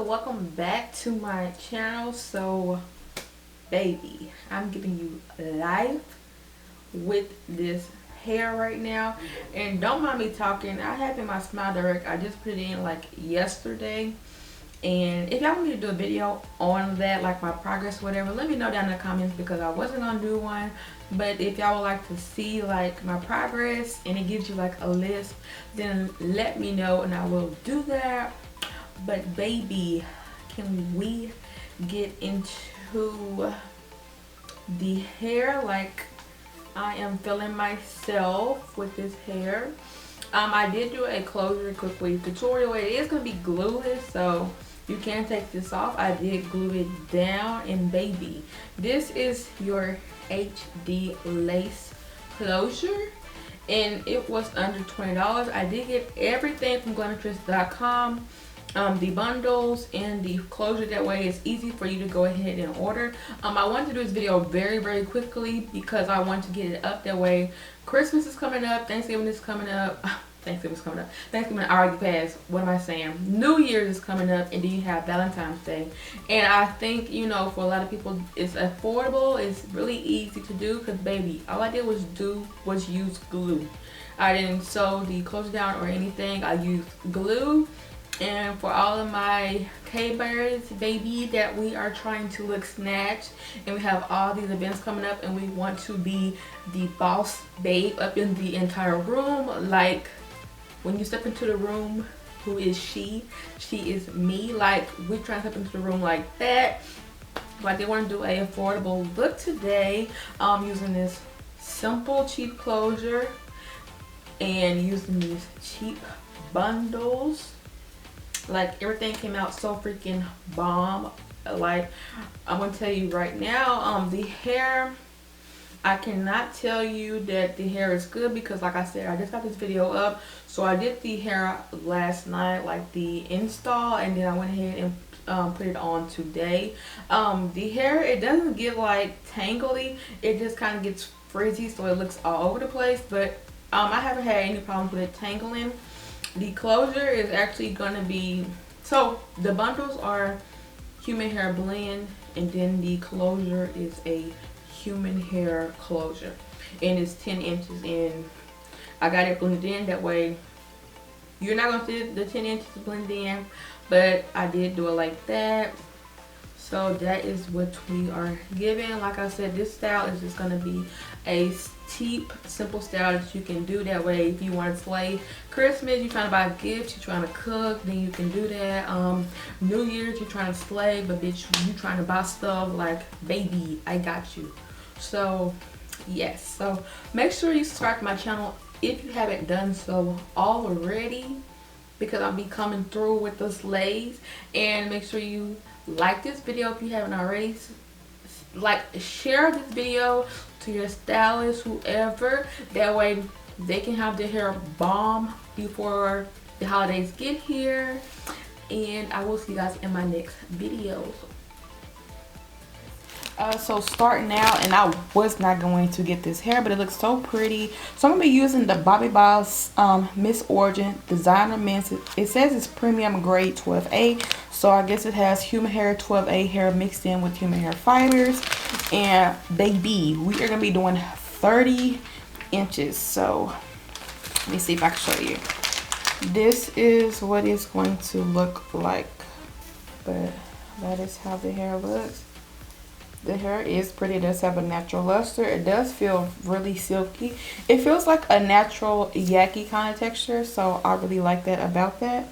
Welcome back to my channel. So baby, I'm giving you life with this hair right now, and don't mind me talking. I have in my Smile Direct, I just put it in like yesterday, and if y'all want me to do a video on that, like my progress, whatever, let me know down in the comments, because I wasn't gonna do one. But if y'all would like to see like my progress and it gives you like a list, then let me know and I will do that. But baby, can we get into the hair? Like, I am feeling myself with this hair. I did do a closure Quickweave tutorial. It is going to be glueless, so you can take this off. I did glue it down, and baby, this is your HD lace closure, and it was under $20. I did get everything from glamtress.com. The bundles and the closure, that way it's easy for you to go ahead and order. I wanted to do this video very quickly because I want to get it up, that way Christmas is coming up, Thanksgiving is coming up. Thanksgiving already passed, what am I saying, New Year's is coming up, and then you have Valentine's Day. And I think, you know, for a lot of people it's affordable, it's really easy to do, because baby, all I did was use glue. I didn't sew the closure down or anything, I used glue. And for all of my K-Bears, baby, that we are trying to look snatched, and we have all these events coming up, and we want to be the boss babe up in the entire room. Like, when you step into the room, who is she? She is me. Like, we're trying to step into the room like that. Like, they want to do a affordable look today, using this simple cheap closure and using these cheap bundles. Like, everything came out so freaking bomb. Like, I'm gonna tell you right now, the hair, I cannot tell you that the hair is good, because like I said, I just got this video up, so I did the hair last night, like the install, and then I went ahead and put it on today. The hair, it doesn't get like tangly, it just kind of gets frizzy, so it looks all over the place. But I haven't had any problems with it tangling. The closure is actually going to be, so the bundles are human hair blend, and then the closure is a human hair closure, and it's 10 inches, and I got it blended in, that way you're not going to see the 10 inches blend in, but I did do it like that. So that is what we are giving. Like I said, this style is just going to be a cheap, simple style that you can do. That way, if you want to slay Christmas, you're trying to buy gifts, you're trying to cook, then you can do that. New Year's, you're trying to slay, but bitch, you trying to buy stuff, like, baby, I got you. So yes, so make sure you subscribe to my channel if you haven't done so already, because I'll be coming through with the slays. And make sure you like this video if you haven't already. Like, share this video to your stylist, whoever, that way they can have their hair bomb before the holidays get here. And I will see you guys in my next videos. So starting out, and I was not going to get this hair, but it looks so pretty, so I'm gonna be using the Bobbi Boss Miss Origin Designer Mints. It says it's premium grade 12A, so I guess it has human hair 12A hair mixed in with human hair fibers. And baby, we are gonna be doing 30 inches. So let me see if I can show you. This is what it's going to look like, but that is how the hair looks. The hair is pretty. It does have a natural luster. It does feel really silky. It feels like a natural yaki kind of texture, so I really like that about that.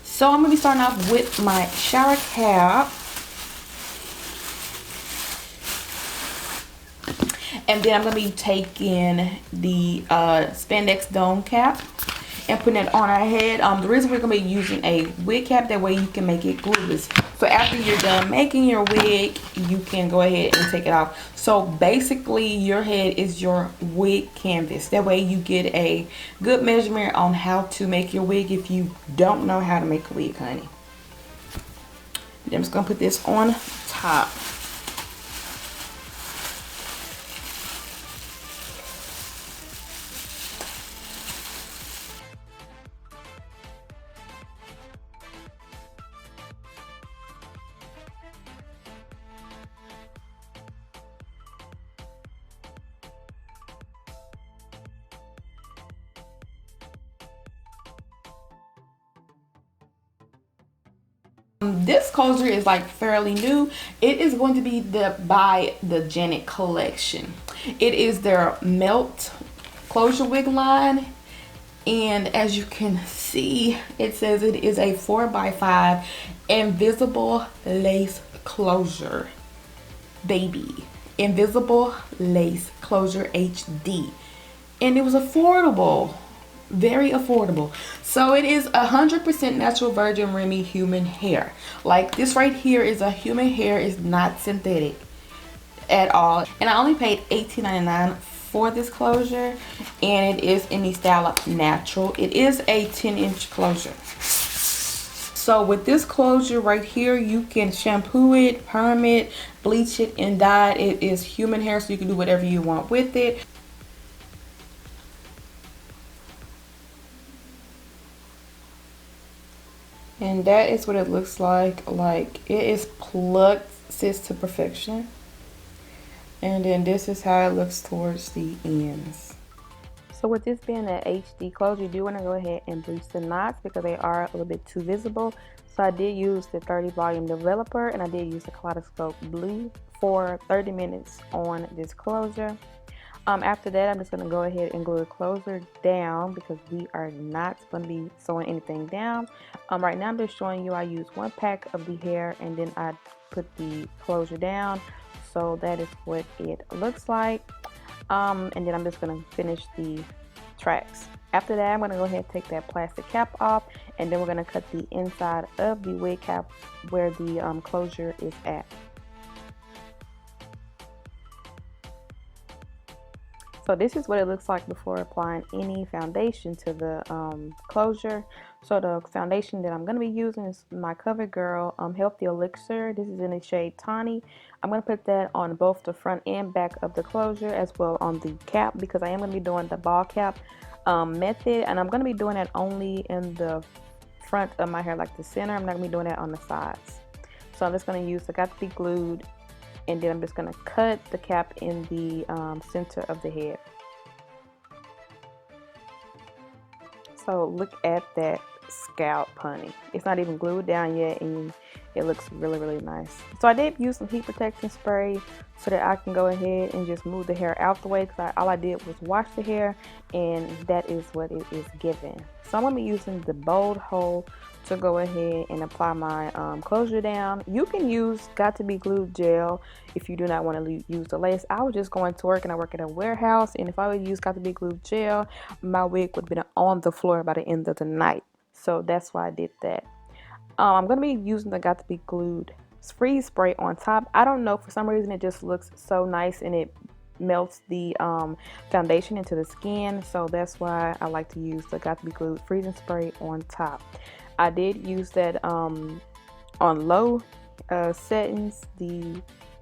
So I'm going to be starting off with my shower cap. And then I'm going to be taking the spandex dome cap. and putting it on our head. The reason we're gonna be using a wig cap, that way you can make it glueless. So after you're done making your wig, you can go ahead and take it off. So basically your head is your wig canvas. That way you get a good measurement on how to make your wig if you don't know how to make a wig, honey. I'm just gonna put this on top. This closure is like fairly new. It is going to be by the Janet collection. It is their melt closure wig line, and as you can see, it says it is a 4x5 invisible lace closure, baby. Invisible lace closure HD, and it was affordable. Very affordable. So it is 100% natural virgin Remi human hair. Like this right here is a human hair, is not synthetic at all. And I only paid $18.99 for this closure, and it is in the style of natural. It is a 10-inch closure. So with this closure right here, you can shampoo it, perm it, bleach it, and dye it. It is human hair, so you can do whatever you want with it. And that is what it looks like. Like, it is plucked, sis, to perfection. And then this is how it looks towards the ends. So with this being an HD closure, you do want to go ahead and bleach the knots because they are a little bit too visible. So I did use the 30 volume developer, and I did use the kaleidoscope blue for 30 minutes on this closure. After that, I'm just going to go ahead and glue the closure down because we are not going to be sewing anything down. Right now, I'm just showing you I use one pack of the hair, and then I put the closure down. So that is what it looks like. And then I'm just going to finish the tracks. After that, I'm going to go ahead and take that plastic cap off, and then we're going to cut the inside of the wig cap where the closure is at. So this is what it looks like before applying any foundation to the closure. So the foundation that I'm going to be using is my CoverGirl Healthy Elixir. This is in the shade Tawny. I'm going to put that on both the front and back of the closure, as well on the cap, because I am going to be doing the ball cap method, and I'm going to be doing that only in the front of my hair, like the center. I'm not going to be doing that on the sides. So I'm just going to use the Got to Be Glued, and then I'm just going to cut the cap in the center of the head. So look at that scalp, honey. It's not even glued down yet, and it looks really, really nice. So I did use some heat protection spray so that I can go ahead and just move the hair out the way, because all I did was wash the hair, and that is what it is given. So I'm going to be using the Bold Hole to go ahead and apply my closure down. You can use Got to Be Glued gel if you do not want to use the lace. I was just going to work, and I work at a warehouse, and if I would use Got to Be Glued gel, my wig would have been on the floor by the end of the night. So that's why I did that. I'm going to be using the Got to Be Glued freeze spray on top. I don't know, for some reason it just looks so nice, and it melts the foundation into the skin. So that's why I like to use the Got to Be Glued freezing spray on top. I did use that on low settings.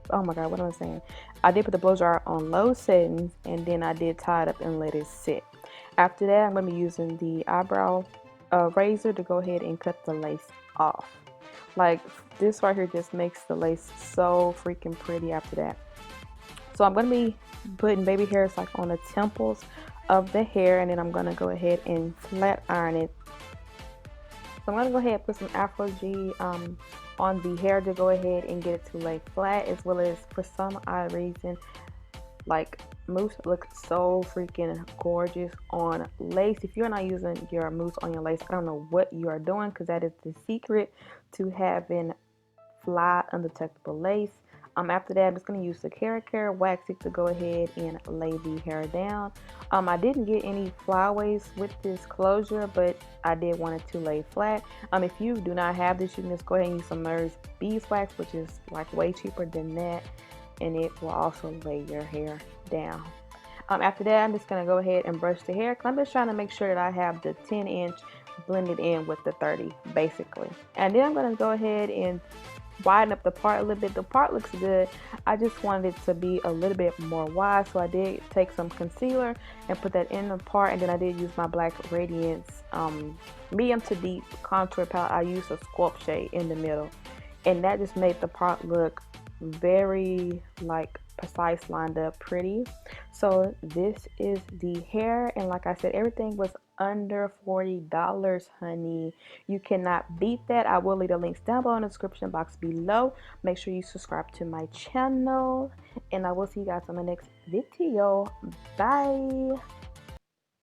Oh my god, what am I saying? I did put the blow dryer on low settings, and then I did tie it up and let it sit. After that, I'm going to be using the eyebrow razor to go ahead and cut the lace off. Like, this right here just makes the lace so freaking pretty after that. So I'm going to be putting baby hairs like on the temples of the hair, and then I'm going to go ahead and flat iron it. So I'm going to go ahead and put some Afro G on the hair to go ahead and get it to lay flat, as well as, for some odd reason, like, mousse looks so freaking gorgeous on lace. If you're not using your mousse on your lace, I don't know what you are doing, because that is the secret to having fly undetectable lace. After that, I'm just going to use the Care waxing to go ahead and lay the hair down. I didn't get any flyaways with this closure, but I did want it to lay flat. If you do not have this, you can just go ahead and use some Muse beeswax, which is like way cheaper than that, and it will also lay your hair down. After that, I'm just going to go ahead and brush the hair, because I'm just trying to make sure that I have the 10-inch blended in with the 30, basically. And then I'm going to go ahead and widen up the part a little bit. The part looks good. I just wanted it to be a little bit more wide, so I did take some concealer and put that in the part, and then I did use my Black Radiance medium to deep contour palette. I used a sculpt shade in the middle, and that just made the part look very like precise, lined up, pretty. So this is the hair, and like I said, everything was under $40, honey. You cannot beat that. I will leave the links down below in the description box below. Make sure you subscribe to my channel, and I will see you guys on the next video. Bye.